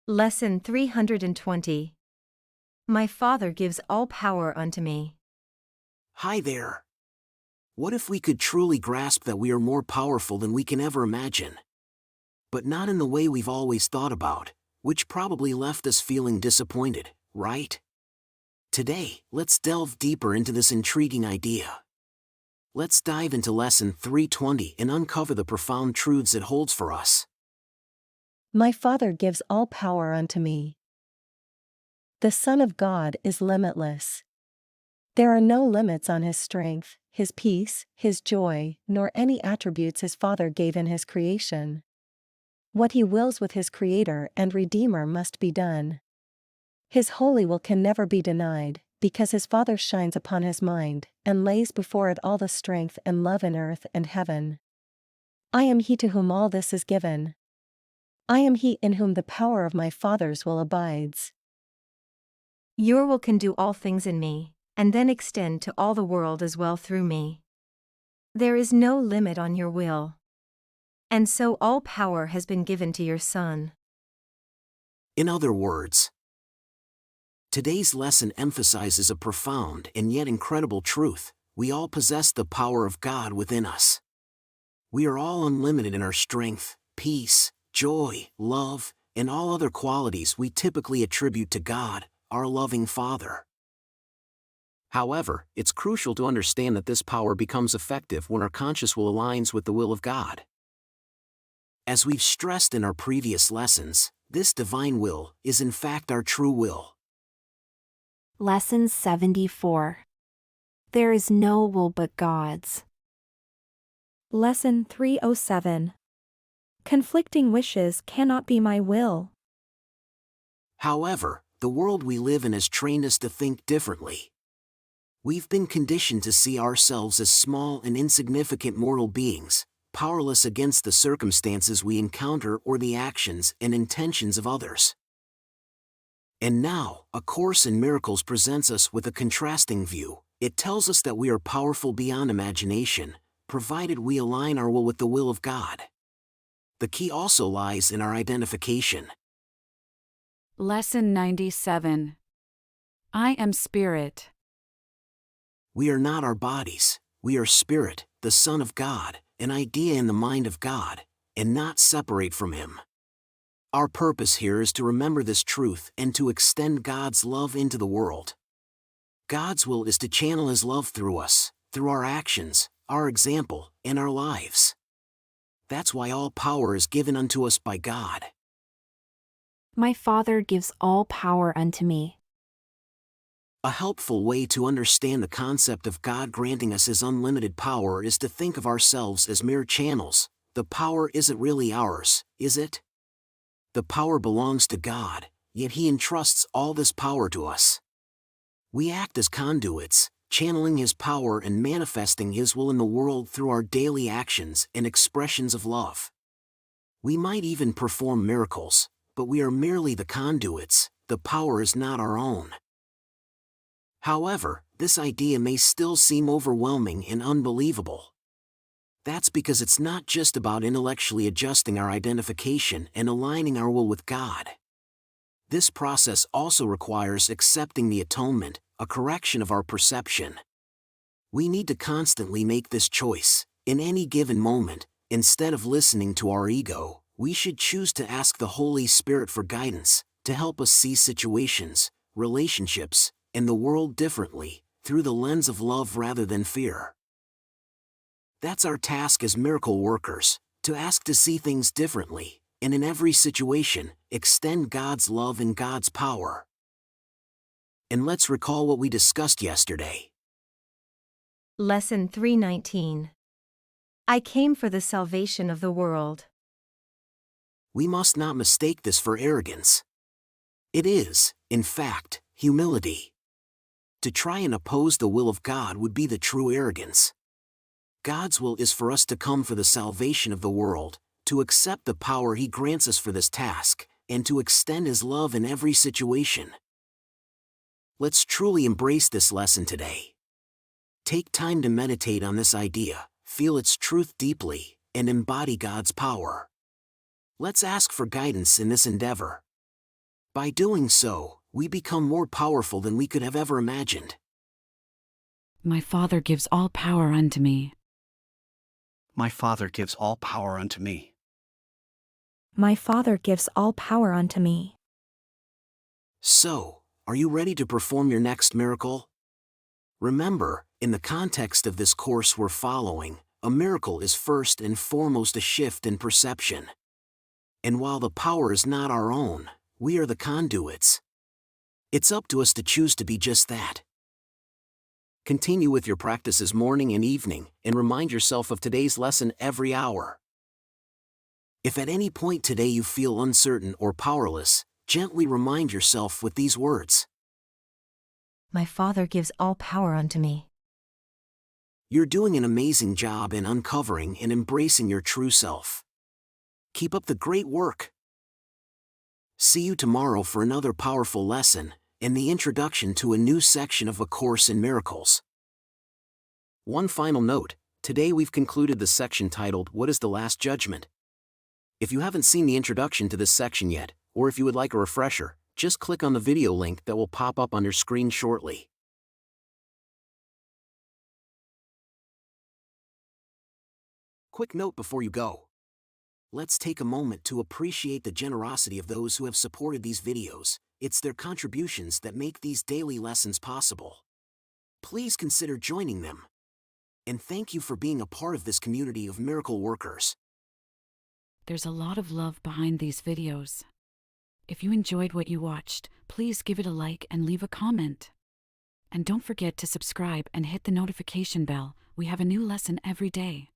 Lesson 320. My Father gives all power unto me. Hi there. What if we could truly grasp that we are more powerful than we can ever imagine? But not in the way we've always thought about, which probably left us feeling disappointed, right? Today, let's delve deeper into this intriguing idea. Let's dive into Lesson 320 and uncover the profound truths it holds for us. My Father gives all power unto me. The Son of God is limitless. There are no limits on his strength, his peace, his joy, nor any attributes his Father gave in his creation. What he wills with his Creator and Redeemer must be done. His holy will can never be denied, because his Father shines upon his mind, and lays before it all the strength and love in earth and heaven. I am he to whom all this is given. I am he in whom the power of my Father's will abides. Your will can do all things in me, and then extend to all the world as well through me. There is no limit on your will. And so all power has been given to your Son. In other words, today's lesson emphasizes a profound and yet incredible truth: we all possess the power of God within us. We are all unlimited in our strength, peace, joy, love, and all other qualities we typically attribute to God, our loving Father. However, it's crucial to understand that this power becomes effective when our conscious will aligns with the will of God. As we've stressed in our previous lessons, this divine will is in fact our true will. Lesson 74. There is no will but God's. Lesson 307. Conflicting wishes cannot be my will. However, the world we live in has trained us to think differently. We've been conditioned to see ourselves as small and insignificant mortal beings, powerless against the circumstances we encounter or the actions and intentions of others. And now, A Course in Miracles presents us with a contrasting view. It tells us that we are powerful beyond imagination, provided we align our will with the will of God. The key also lies in our identification. Lesson 97. I am spirit. We are not our bodies, we are spirit, the Son of God, an idea in the mind of God, and not separate from Him. Our purpose here is to remember this truth and to extend God's love into the world. God's will is to channel His love through us, through our actions, our example, and our lives. That's why all power is given unto us by God. My Father gives all power unto me. A helpful way to understand the concept of God granting us His unlimited power is to think of ourselves as mere channels. The power isn't really ours, is it? The power belongs to God, yet He entrusts all this power to us. We act as conduits, channeling His power and manifesting His will in the world through our daily actions and expressions of love. We might even perform miracles, but we are merely the conduits. The power is not our own. However, this idea may still seem overwhelming and unbelievable. That's because it's not just about intellectually adjusting our identification and aligning our will with God. This process also requires accepting the atonement, a correction of our perception. We need to constantly make this choice. In any given moment, instead of listening to our ego, we should choose to ask the Holy Spirit for guidance, to help us see situations, relationships, and the world differently, through the lens of love rather than fear. That's our task as miracle workers, to ask to see things differently, and in every situation, extend God's love and God's power. And let's recall what we discussed yesterday. Lesson 319. I came for the salvation of the world. We must not mistake this for arrogance. It is, in fact, humility. To try and oppose the will of God would be the true arrogance. God's will is for us to come for the salvation of the world, to accept the power He grants us for this task, and to extend His love in every situation. Let's truly embrace this lesson today. Take time to meditate on this idea, feel its truth deeply, and embody God's power. Let's ask for guidance in this endeavor. By doing so, we become more powerful than we could have ever imagined. My Father gives all power unto me. My Father gives all power unto me. My Father gives all power unto me. So, are you ready to perform your next miracle? Remember, in the context of this course we're following, a miracle is first and foremost a shift in perception. And while the power is not our own, we are the conduits. It's up to us to choose to be just that. Continue with your practices morning and evening, and remind yourself of today's lesson every hour. If at any point today you feel uncertain or powerless, gently remind yourself with these words. My Father gives all power unto me. You're doing an amazing job in uncovering and embracing your true self. Keep up the great work. See you tomorrow for another powerful lesson, and the introduction to a new section of A Course in Miracles. One final note, today we've concluded the section titled, What is the Last Judgment? If you haven't seen the introduction to this section yet, or if you would like a refresher, just click on the video link that will pop up on your screen shortly. Quick note before you go. Let's take a moment to appreciate the generosity of those who have supported these videos. It's their contributions that make these daily lessons possible. Please consider joining them. And thank you for being a part of this community of miracle workers. There's a lot of love behind these videos. If you enjoyed what you watched, please give it a like and leave a comment. And don't forget to subscribe and hit the notification bell. We have a new lesson every day.